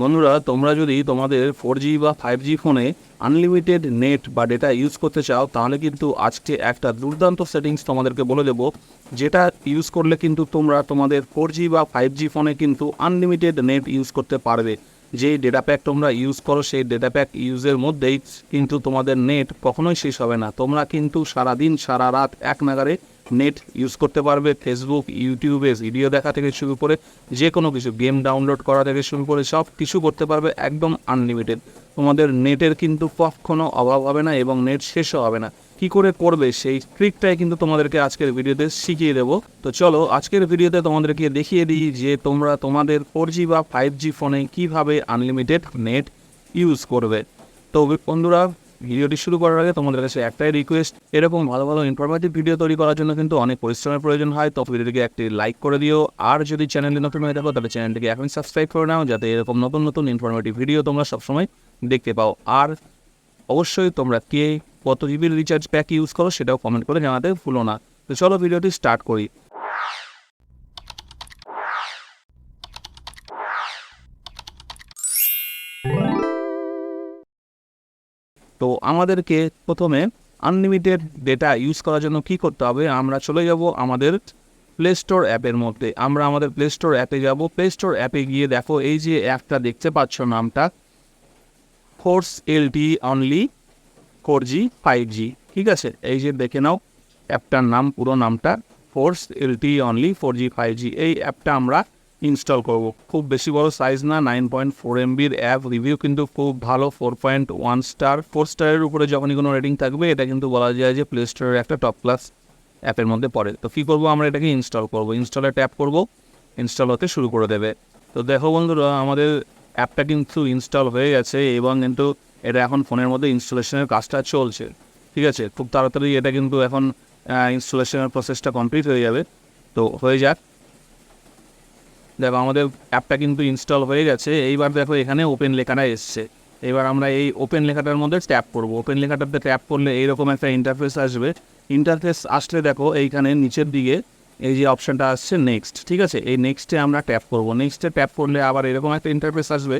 বন্ধুরা, তোমরা যদি তোমাদের 4G বা 5G ফোনে আনলিমিটেড নেট বা ডেটা ইউজ করতে চাও, তাহলে কিন্তু আজকে একটা দুর্দান্ত সেটিংস তোমাদেরকে বলে দেবো, যেটা ইউজ করলে কিন্তু তোমরা তোমাদের 4G বা 5G ফোনে কিন্তু আনলিমিটেড নেট ইউজ করতে পারবে। যেই ডেটা প্যাক তোমরা ইউজ করো, সেই ডেটা প্যাক ইউজের মধ্যেই কিন্তু তোমাদের নেট কখনোই শেষ হবে না। তোমরা কিন্তু সারাদিন সারা রাত এক নাগারে নেট ইউজ করতে পারবে। ফেসবুক, ইউটিউবে ভিডিও দেখা থেকে শুরু করে যে কোনো কিছু, গেম ডাউনলোড করা থেকে শুরু করে সব কিছু করতে পারবে একদম আনলিমিটেড। তোমাদের নেটের কিন্তু কখনো অভাব হবে না এবং নেট শেষও হবে না। কি করে করবে সেই ট্রিকটাই কিন্তু তোমাদেরকে আজকের ভিডিওতে শিখিয়ে দেবো। তো চলো আজকের ভিডিওতে তোমাদেরকে দেখিয়ে দিই যে তোমরা তোমাদের 4G বা 5G ফোনে কিভাবে আনলিমিটেড নেট ইউজ করবে। তো বন্ধুরা, ভিডিওটি শুরু করার আগে তোমাদের কাছে একটাই রিকোয়েস্ট, এরকম ভালো ভালো ইনফরমেটিভ ভিডিও তৈরি করার জন্য কিন্তু অনেক পরিশ্রমের প্রয়োজন হয়। তো ভিডিওটিকে একটি লাইক করে দিও, আর যদি চ্যানেলে নতুন হয়ে থাকো তাহলে চ্যানেলটিকে এখন সাবস্ক্রাইব করে নাও, যাতে এরকম নতুন নতুন ইনফরমেটিভ ভিডিও তোমরা সবসময় দেখতে পাও। আর অবশ্যই তোমরা কে কত জিবির রিচার্জ প্যাক ইউজ করো সেটাও কমেন্ট করে জানাতে ভুলো না। তো চলো ভিডিওটি স্টার্ট করি। তো আমাদেরকে প্রথমে আনলিমিটেড ডেটা ইউজ করার জন্য কি করতে হবে, আমরা চলে যাব আমাদের প্লে স্টোর অ্যাপের মধ্যে। আমরা আমাদের প্লে স্টোর অ্যাপে যাব। প্লে স্টোর অ্যাপে গিয়ে দেখো এই যে অ্যাপটা দেখতে পাচ্ছ, নামটা force LT only 4G 5G। ঠিক আছে, এই যে দেখে নাও অ্যাপটার নাম, পুরো নামটা force LT only 4G 5G। এই অ্যাপটা আমরা ইনস্টল করব। খুব বেশি বড় সাইজ না, 9.4 MBর অ্যাপ। রিভিউ কিন্তু খুব ভালো, 4.1 স্টার। 4 স্টারের উপরে যখনই কোনো রেটিং থাকবে, এটা কিন্তু বলা যায় যে প্লে স্টোরের একটা টপ ক্লাস অ্যাপের মধ্যে পড়ে। তো কী করবো, আমরা এটাকে ইনস্টল করব। ইনস্টলে ট্যাপ করব, ইনস্টল হতে শুরু করে দেবে। তো দেখো বন্ধুরা, আমাদের অ্যাপটা কিন্তু ইনস্টল হয়ে গেছে এবং কিন্তু এটা এখন ফোনের মধ্যে ইনস্টলেশনের কাজটা চলছে। ঠিক আছে, খুব তাড়াতাড়ি এটা কিন্তু এখন ইনস্টলেশনের প্রসেসটা কমপ্লিট হয়ে যাবে। তো হয়ে যাক। দেখো আমাদের অ্যাপটা কিন্তু ইনস্টল হয়ে গেছে। এইবার দেখো এখানে ওপেন লেখাটা এসছে। এবার আমরা এই ওপেন লেখাটার মধ্যে ট্যাপ করব। ওপেন লেখাটাতে ট্যাপ করলে এইরকম একটা ইন্টারফেস আসবে। ইন্টারফেস আসলে দেখো এইখানে নিচের দিকে এই যে অপশানটা আসছে নেক্সট। ঠিক আছে, এই নেক্সটে আমরা ট্যাপ করব। নেক্সটে ট্যাপ করলে আবার এরকম একটা ইন্টারফেস আসবে।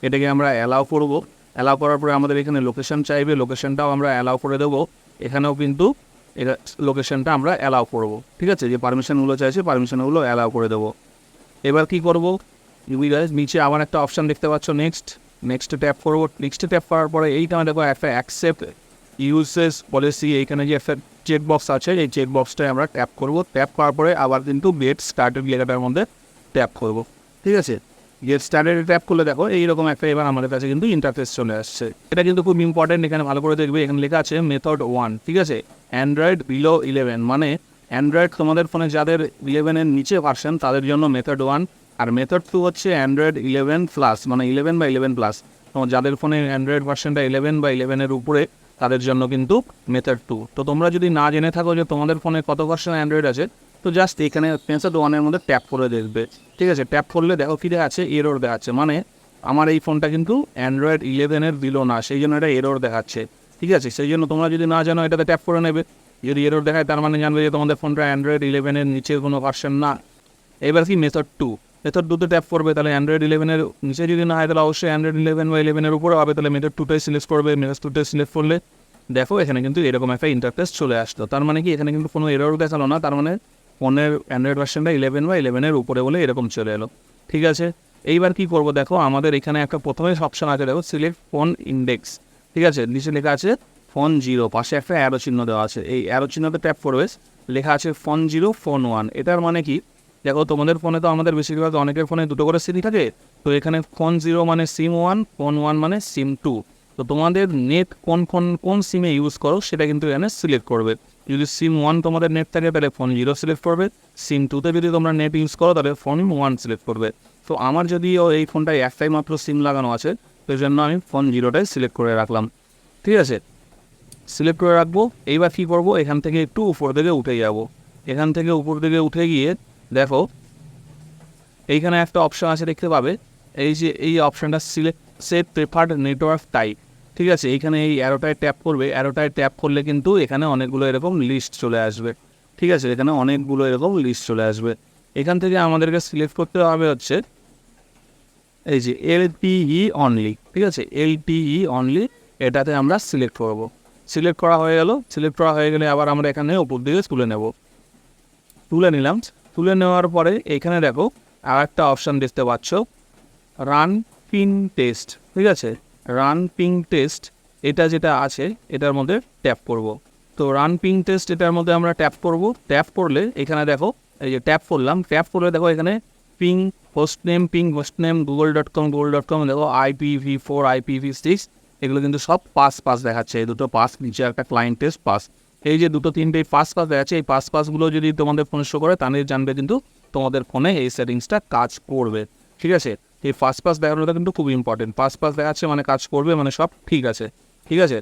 এটাকে আমরা অ্যালাউ করব। অ্যালাউ করার পরে আমাদের এখানে লোকেশন চাইবে, লোকেশনটাও আমরা অ্যালাউ করে দেবো। এখানেও কিন্তু এটা লোকেশনটা আমরা অ্যালাউ করব। ঠিক আছে, যে পারমিশনগুলো চাইছে পারমিশনগুলো অ্যালাউ করে দেবো। এবার কি করব, নিচে আবার একটা অপশান দেখতে পাচ্ছ নেক্সটে ট্যাপ করব। নেক্সটে ট্যাপ করার পরে এইখানে দেখো একটা অ্যাকসেপ্ট ইউজেস পলিসি, এইখানে যে একটা চেক বক্স আছে, এই চেক বক্সটায় আমরা ট্যাপ করব। ট্যাপ করার পরে আবার কিন্তু গেট স্টার্টেড লেখাটার মধ্যে ট্যাপ করব। ঠিক আছে, গেট স্টার্টেড ট্যাপ করলে দেখো এইরকম একটা এবার আমাদের কাছে কিন্তু ইন্টারফেস চলে আসছে। এটা কিন্তু খুব ইম্পর্টেন্ট, এখানে ভালো করে দেখবে। এখানে লেখা আছে মেথড 1। ঠিক আছে, অ্যান্ড্রয়েড বিলো 11, মানে অ্যান্ড্রয়েড তোমাদের ফোনে যাদের 11-এর নিচে ভার্সন তাদের জন্য মেথড 1। আর মেথড 2 হচ্ছে অ্যান্ড্রয়েড 11+, মানে 11 বা 11+। তোমার যাদের ফোনে অ্যান্ড্রয়েড ভার্সনটা 11 বা 11-এর উপরে তাদের জন্য কিন্তু মেথড 2। তো তোমরা যদি না জেনে থাকো যে তোমাদের ফোনে কত ভার্সন অ্যান্ড্রয়েড আছে, তো জাস্ট এখানে মেথড 1-এর মধ্যে ট্যাপ করে দেখবে। ঠিক আছে, ট্যাপ করলে দেখো কী দেখাচ্ছে, এরর দেখাচ্ছে। মানে আমার এই ফোনটা কিন্তু অ্যান্ড্রয়েড 11-এর বিলো না, সেই জন্য এটা এরর দেখাচ্ছে। ঠিক আছে, সেই জন্য তোমরা যদি না জানো এটাতে ট্যাপ করে নেবে। যদি এরর দেখায় তার মানে জানবে যে তোমাদের ফোনটা অ্যান্ড্রয়েড 11-এর নিচে কোনো ভার্সন না। এবার কি মেথড 2, মেথড 2-তে ট্যাপ করবে। তাহলে অ্যান্ড্রয়েড 11-এর নিচে যদি না হয় তাহলে অবশ্যই অ্যান্ড্রয়েড 11 বা 11-এর উপরে হবে। তাহলে মেথড 2টাই সিলেক্ট করবে। মেথড 2তে সিলেক্ট করলে দেখো এখানে কিন্তু এরকম একটা ইন্টারফেস চলে আসতো। তার মানে কি এখানে কিন্তু কোনো এরর দেখালো না, তার মানে ফোনের অ্যান্ড্রয়েড ভার্সনটা 11 বা 11-এর উপরে বলে এরকম চলে এলো। ঠিক আছে, এইবার কি করব, দেখো আমাদের এখানে একটা প্রথমে অপশন আছে, দেখো সিলেক্ট ফোন ইন্ডেক্স। ঠিক আছে, নিচে লেখা আছে ফোন 0, পাশে একটা অ্যারো চিহ্ন দেওয়া আছে। এই অ্যারো চিহ্নতে ট্যাপ করবে, লেখা আছে ফোন 0 ফোন 1। এটার মানে কি, দেখো তোমাদের ফোনে তো আমাদের বেশিরভাগ অনেকের ফোনে দুটো করে সিম থাকে। তো এখানে ফোন 0 মানে সিম 1, ফোন 1 মানে সিম 2। তো তোমাদের নেট কোন সিমে ইউজ করো সেটা কিন্তু এখানে সিলেক্ট করবে। যদি সিম 1 তোমাদের নেট থাকে তাহলে ফোন 0 সিলেক্ট করবে। সিম 2তে যদি তোমরা নেট ইউজ করো তাহলে ফোন 1 সিলেক্ট করবে। তো আমার যদিও এই ফোনটায় একটাই মাত্র সিম লাগানো আছে, তো এই জন্য আমি ফোন 0টাই সিলেক্ট করে রাখলাম। ঠিক আছে, সিলেক্ট করে রাখবো। এইবার কী করবো, এখান থেকে একটু উপর দিকে উঠে যাব। এখান থেকে উপর দিকে উঠে গিয়ে দেখো এইখানে একটা অপশান আছে, দেখতে পাবে এই যে এই অপশানটা select set preferred network type. ঠিক আছে, এইখানে এই অ্যারোটায় ট্যাপ করবে। অ্যারোটায় ট্যাপ করলে কিন্তু এখানে অনেকগুলো এরকম লিস্ট চলে আসবে। ঠিক আছে, এখানে অনেকগুলো এরকম লিস্ট চলে আসবে। এখান থেকে আমাদেরকে সিলেক্ট করতে হবে হচ্ছে এই যে LTE অনলি, ঠিক আছে, LTE অনলি এটাতে আমরা সিলেক্ট করব। সিলেক্ট করা হয়ে গেল, সিলেক্ট করা হয়ে গেলে আবার আমরা এখানে উপর দিকে তুলে নেব, তুলে নিলাম। তুলে নেওয়ার পরে এখানে দেখো আর একটা অপশান দেখতে পাচ্ছ, রান পিং টেস্ট, ঠিক আছে, রান পিং টেস্ট এটা যেটা আছে এটার মধ্যে ট্যাপ করব। তো রান পিং টেস্ট এটার মধ্যে আমরা ট্যাপ করব। ট্যাপ করলে এখানে দেখো এই যে ট্যাপ করলাম, ট্যাপ করলে দেখো এখানে পিং হোস্ট নেম google.com দেখো IPv4 IPv6 এগুলো কিন্তু সব পাস দেখাচ্ছে, এই দুটো পাস, নিচে একটা ক্লায়েন্ট টেস্ট পাস, এই যে দুটো তিনটে পাস দেখাচ্ছে, এই পাসগুলো যদি তোমাদের ফোনে শো করে তাহলে জানবে কিন্তু তোমাদের ফোনে এই সেটিংসটা কাজ করবে, ঠিক আছে। এই পাস দেখানোটা কিন্তু খুব ইম্পর্টেন্ট, পাস দেখাচ্ছে মানে কাজ করবে, মানে সব ঠিক আছে, ঠিক আছে।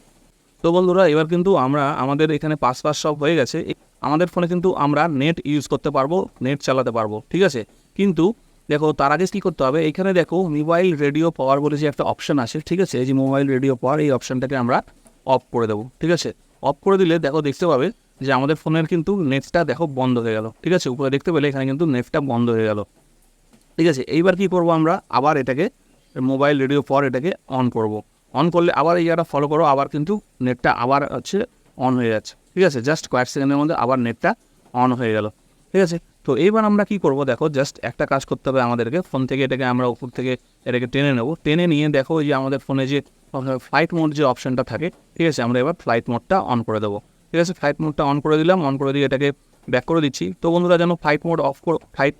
তো বন্ধুরা এবার কিন্তু আমরা আমাদের এখানে পাস সব হয়ে গেছে, আমাদের ফোনে কিন্তু আমরা নেট ইউজ করতে পারবো, নেট চালাতে পারবো, ঠিক আছে। কিন্তু দেখো তার আগে কী করতে হবে, এখানে দেখো মোবাইল রেডিও পাওয়ার বলে যে একটা অপশান আছে, ঠিক আছে, এই যে মোবাইল রেডিও পাওয়ার এই অপশানটাকে আমরা অফ করে দেবো, ঠিক আছে। অফ করে দিলে দেখো দেখতে পাবে যে আমাদের ফোনের কিন্তু নেটটা দেখো বন্ধ হয়ে গেল, ঠিক আছে, উপরে দেখতে পেলে এখানে কিন্তু নেটটা বন্ধ হয়ে গেল, ঠিক আছে। এইবার কি করব আমরা, আবার এটাকে মোবাইল রেডিও পর এটাকে অন করব। অন করলে আবার এই জায়গাটা ফলো করো, আবার কিন্তু নেটটা আবার হচ্ছে অন হয়ে যাচ্ছে, ঠিক আছে, জাস্ট কয়েক সেকেন্ডের মধ্যে আবার নেটটা অন হয়ে গেল, ঠিক আছে। তো এইবার আমরা কি করব, দেখো জাস্ট একটা কাজ করতে হবে আমাদেরকে, ফোন থেকে এটাকে আমরা উপর থেকে এটাকে টেনে নেব, টেনে নিয়ে দেখো যে আমাদের ফোনে যে ফ্লাইট মোড যে অপশানটা থাকে, ঠিক আছে, আমরা এবার ফ্লাইট মোডটা অন করে দেবো, ঠিক আছে। ফ্লাইট মোডটা অন করে দিলাম, অন করে দিয়ে এটাকে ব্যাক করে দিচ্ছি। তো বন্ধুরা যেন ফ্লাইট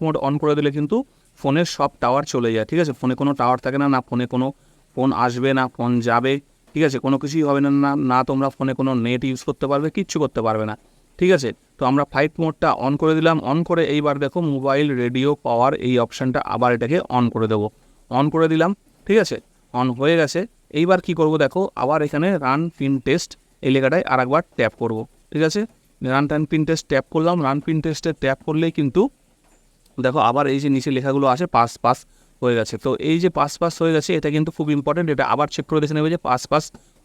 মোড অন করে দিলে কিন্তু ফোনের সব টাওয়ার চলে যায়, ঠিক আছে, ফোনে কোনো টাওয়ার থাকে না, না ফোনে কোনো ফোন আসবে, না ফোন যাবে, ঠিক আছে, কোনো কিছুই হবে না, না তোমরা ফোনে কোনো নেট ইউজ করতে পারবে, কিচ্ছু করতে পারবে না, ঠিক আছে। তো আমরা ফ্লাইট মোডটা অন করে দিলাম, অন করে এইবার দেখো মোবাইল রেডিও পাওয়ার এই অপশানটা আবার এটাকে অন করে দেবো, অন করে দিলাম, ঠিক আছে, অন হয়ে গেছে। এইবার কি করব দেখো, আবার এখানে রান পিন টেস্ট এই লেখাটায় আর একবার ট্যাপ করব, ঠিক আছে, রান পিন টেস্ট ট্যাপ করলাম। রান পিন টেস্টে ট্যাপ করলেই কিন্তু দেখো আবার এই যে নিচে লেখাগুলো আছে পাস হয়ে গেছে। তো এই যে পাস হয়ে গেছে এটা কিন্তু খুব ইম্পর্টেন্ট, এটা আবার চেক করে দেখে নেবে যে পাস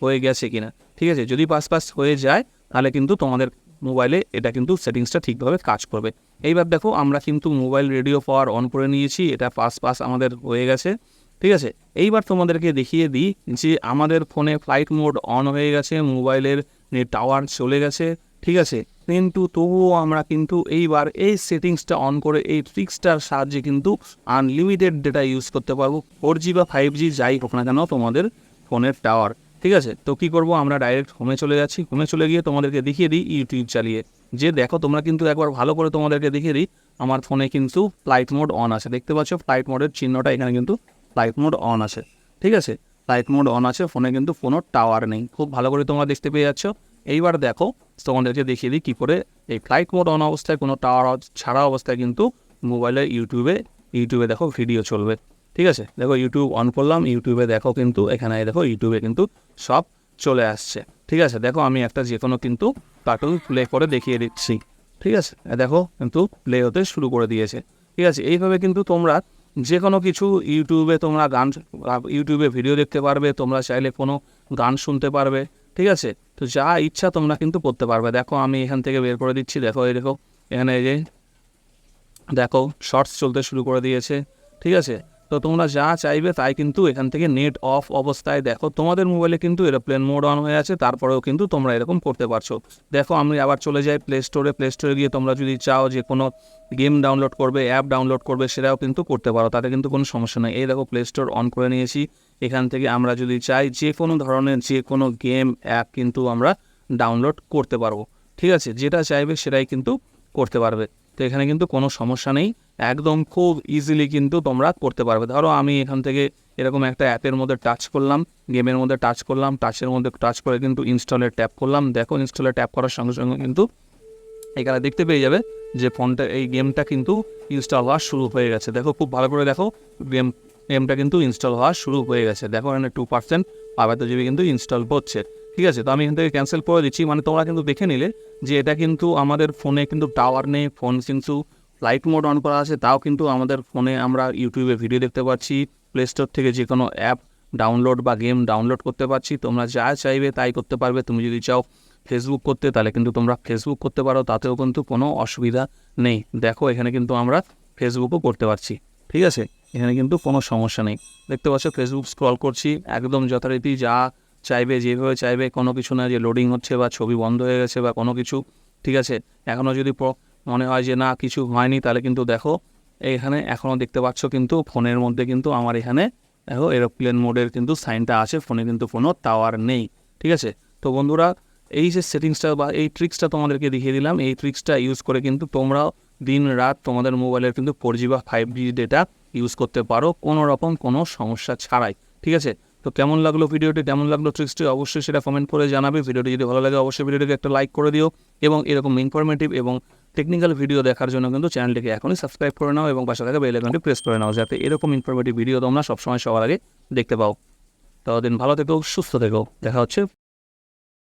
হয়ে গেছে কিনা, ঠিক আছে। যদি পাস হয়ে যায় তাহলে কিন্তু তোমাদের মোবাইলে এটা কিন্তু সেটিংসটা ঠিকভাবে কাজ করবে। এইবার দেখো আমরা কিন্তু মোবাইল রেডিও পাওয়ার অন করে নিয়েছি, এটা পাস আমাদের হয়ে গেছে, ঠিক আছে। এইবার তোমাদেরকে দেখিয়ে দিই যে আমাদের ফোনে ফ্লাইট মোড অন হয়ে গেছে, মোবাইলের টাওয়ার চলে গেছে, ঠিক আছে, কিন্তু তবুও আমরা কিন্তু এইবার এই সেটিংসটা অন করে এই ট্রিক্সটার সাহায্যে কিন্তু আনলিমিটেড ডেটা ইউজ করতে পারবো, 4G বা 5G যাই হোক না কেন তোমাদের ফোনের টাওয়ার, ঠিক আছে। তো কী করবো, আমরা ডাইরেক্ট হোমে চলে যাচ্ছি, হোমে চলে গিয়ে তোমাদেরকে দেখিয়ে দিই ইউটিউব চালিয়ে, যে দেখো তোমরা কিন্তু একবার ভালো করে তোমাদেরকে দেখিয়ে দিই আমার ফোনে কিন্তু ফ্লাইট মোড অন আছে, দেখতে পাচ্ছ ফ্লাইট মোডের চিহ্নটা এখানে কিন্তু ফ্লাইট মোড অন আছে, ঠিক আছে, ফ্লাইট মোড অন আছে, ফোনে কিন্তু কোনো টাওয়ার নেই, খুব ভালো করে তোমরা দেখতে পেয়ে যাচ্ছ। এইবার দেখো তোমাদেরকে দেখিয়ে দিই কী করে এই ফ্লাইট মোড অন অবস্থায় কোনো টাওয়ার ছাড়া অবস্থায় কিন্তু মোবাইলে ইউটিউবে দেখো ভিডিও চলবে, ঠিক আছে। দেখো ইউটিউব অন করলাম, ইউটিউবে দেখো কিন্তু এখানে দেখো ইউটিউবে কিন্তু সব চলে আসছে, ঠিক আছে। দেখো আমি একটা যে কোনো কিন্তু কার্টুন প্লে করে দেখিয়ে দিচ্ছি, ঠিক আছে, দেখো কিন্তু প্লে হতে শুরু করে দিয়েছে, ঠিক আছে। এইভাবে কিন্তু তোমরা যে কোনো কিছু ইউটিউবে তোমরা ইউটিউবে ভিডিও দেখতে পারবে, তোমরা চাইলে কোনো গান শুনতে পারবে, ঠিক আছে। তো যা ইচ্ছা তোমরা কিন্তু করতে পারবে। দেখো আমি এখান থেকে বের করে দিচ্ছি, দেখো এই দেখো এখানে এই যে দেখো শর্টস চলতে শুরু করে দিয়েছে, ঠিক আছে। তো তোমরা যা চাইবে তাই কিন্তু এখান থেকে নেট অফ অবস্থায় দেখো তোমাদের মোবাইলে কিন্তু এরোপ্লেন মোড অন হয়ে আছে, তারপরেও কিন্তু তোমরা এরকম করতে পারছো। দেখো আমি আবার চলে যাই প্লে স্টোরে গিয়ে তোমরা যদি চাও যে কোনো গেম ডাউনলোড করবে, অ্যাপ ডাউনলোড করবে, সেটাও কিন্তু করতে পারো, তাতে কিন্তু কোনো সমস্যা নেই। এই দেখো প্লে স্টোর অন করে নিয়েছি, এখান থেকে আমরা যদি চাই যে কোনো ধরনের যে কোনো গেম অ্যাপ কিন্তু আমরা ডাউনলোড করতে পারবো, ঠিক আছে, যেটা চাইবে সেটাই কিন্তু করতে পারবে। তো এখানে কিন্তু কোনো সমস্যা নেই, একদম খুব ইজিলি কিন্তু তোমরা করতে পারবে। ধরো আমি এখান থেকে এরকম একটা অ্যাপের মধ্যে টাচ করলাম, গেমের মধ্যে টাচ করলাম, টাচের মধ্যে টাচ করে কিন্তু ইনস্টলে ট্যাপ করলাম, দেখো ইনস্টলে ট্যাপ করার সঙ্গে সঙ্গে কিন্তু এখানে দেখতে পেয়ে যাবে যে ফোনটা এই গেমটা কিন্তু ইনস্টল হওয়া শুরু হয়ে গেছে। দেখো খুব ভালো করে দেখো গেমটা কিন্তু ইনস্টল হওয়া শুরু হয়ে গেছে, দেখো এখানে 2% 5 জিবি কিন্তু ইনস্টল হচ্ছে, ঠিক আছে। তো আমি এখান থেকে ক্যান্সেল করে দিচ্ছি, মানে তোমরা কিন্তু দেখে নিলে যে এটা কিন্তু আমাদের ফোনে কিন্তু টাওয়ার নেই, ফোন কিন্তু ফ্লাইট মোড অন করা আছে, তাও কিন্তু আমাদের ফোনে আমরা ইউটিউবে ভিডিও দেখতে পাচ্ছি, প্লে স্টোর থেকে যে কোনো অ্যাপ ডাউনলোড বা গেম ডাউনলোড করতে পারছি, তোমরা যা চাইবে তাই করতে পারবে। তুমি যদি চাও ফেসবুক করতে তাহলে কিন্তু তোমরা ফেসবুক করতে পারো, তাতেও কিন্তু কোনো অসুবিধা নেই। দেখো এখানে কিন্তু আমরা ফেসবুকও করতে পারছি, ঠিক আছে। এখানে কিন্তু কোনো সমস্যা নেই। দেখতে পাচ্ছ ফেসবুক স্ক্রল করছি, একদম যথারীতি যা চাইবে যেভাবে চাইবে, কোনো কিছু না যে লোডিং হচ্ছে বা ছবি বন্ধ হয়ে গেছে বা কোনো কিছু। ঠিক আছে, এখনও যদি মনে হয় যে না কিছু হয়নি, তাহলে কিন্তু দেখো এখানে এখনও দেখতে পাচ্ছ কিন্তু ফোনের মধ্যে কিন্তু আমার এখানে দেখো এরোপ্লেন মোডের কিন্তু সাইনটা আছে, ফোনে কিন্তু কোনো টাওয়ার নেই। ঠিক আছে, তো বন্ধুরা এই যে সেটিংসটা বা এই ট্রিক্সটা তোমাদেরকে দেখিয়ে দিলাম, এই ট্রিক্সটা ইউজ করে কিন্তু তোমরাও দিন রাত তোমাদের মোবাইলের কিন্তু 4G বা 5G ডেটা ইউজ করতে পারো কোনো রকম কোনো সমস্যা ছাড়াই। ঠিক আছে, তো কেমন লাগলো ভিডিওটি, কেমন লাগলো ট্রিক্সটি, অবশ্যই সেটা কমেন্ট করে জানাবে। ভিডিওটি যদি ভালো লাগে অবশ্যই ভিডিওটিকে একটা লাইক করে দিও, এবং এরকম ইনফরমেটিভ এবং টেকনিক্যাল ভিডিও দেখার জন্য কিন্তু চ্যানেলটিকে এখনই সাবস্ক্রাইব করে নাও এবং পাশে থাকা বেল আইকনটি প্রেস করে নাও, যাতে এরকম ইনফরমেটিভ ভিডিও তোমরা সবসময় সবার আগে দেখতে পাও। ততদিন ভালো থেকো, সুস্থ থেকো, দেখা হচ্ছে